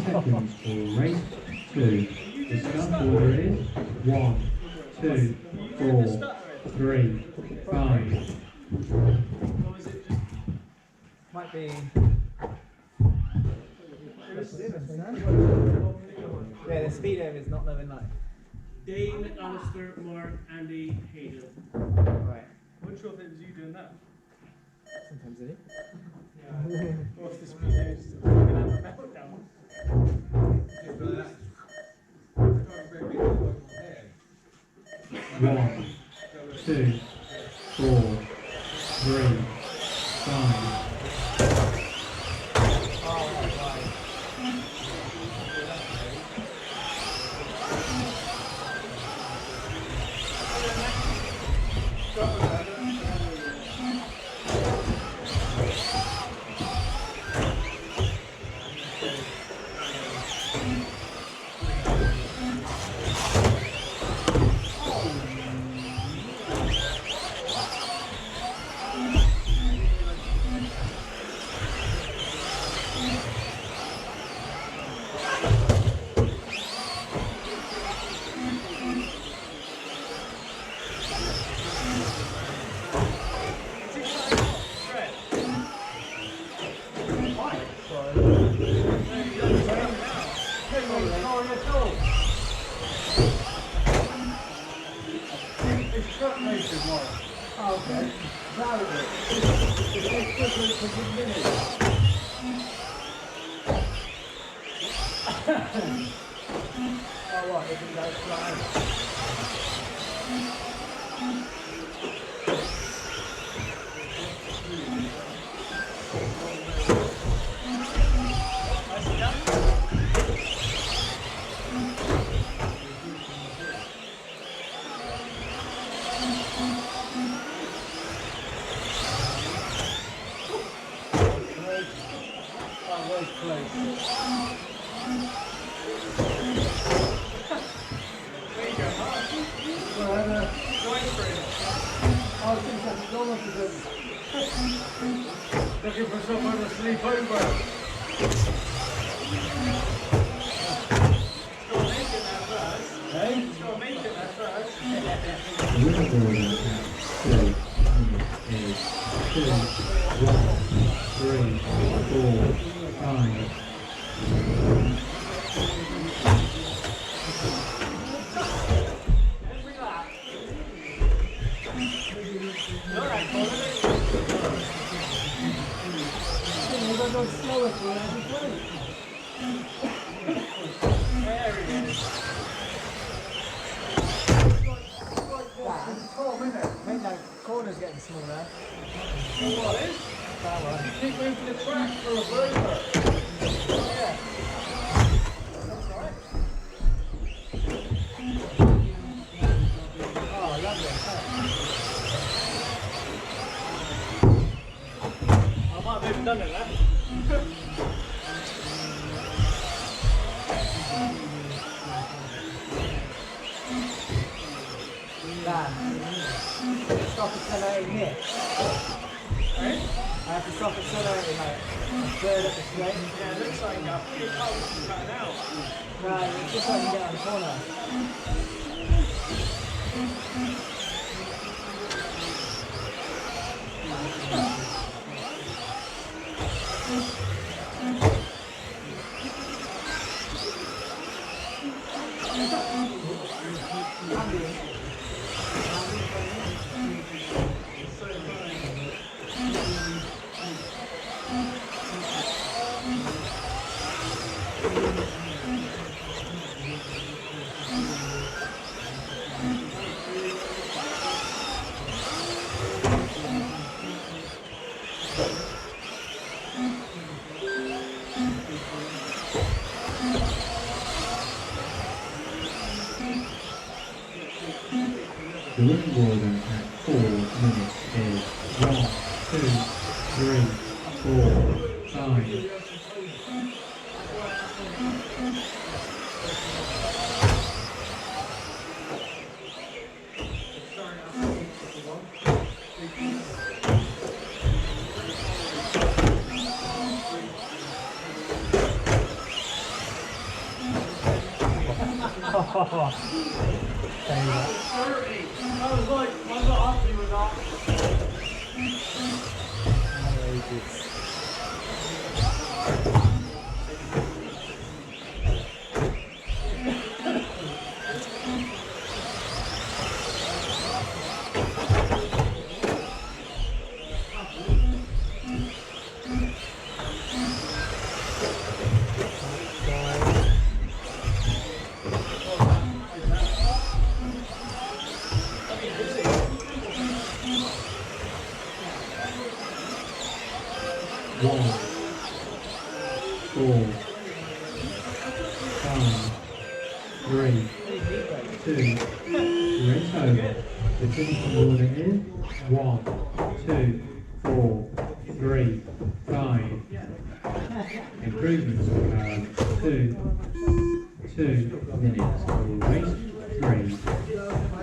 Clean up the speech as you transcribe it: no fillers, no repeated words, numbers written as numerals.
Seconds for race 2. The start order is 1, 2, 4, 3, 5. Might be. Yeah, the speed aim is not knowing light. Dane, Alistair, Mark, Andy, Hayden. Right. Which of it was you doing that? Sometimes it is. Yeah. What's the speed aim? We're going to have a meltdown. 1, 2, 4, 3, 5. Okay. Oh, what? It can go flying. Looking for someone to sleep over. Still making that first. Hey? Still making that first. The winner order at 2 is 2, 1, 3, 4, 5. Slower for every point. Mate, that corner's getting smaller. What is? That one. Keep moving the track for a burger. Yeah. That's right. Oh, lovely. I might have even done it there. Stop accelerating here. Right? I have to stop accelerating, mate. Third up the straight. Yeah, it looks like your car's cutting out. Right, it's just so I can get on the corner. The winning order at 4 minutes I was like, I got happy with that. One, four, five, three, two, race over. The finishing order is 1, 2, 4, 3, 5. Improvements will have 2 minutes for race 3.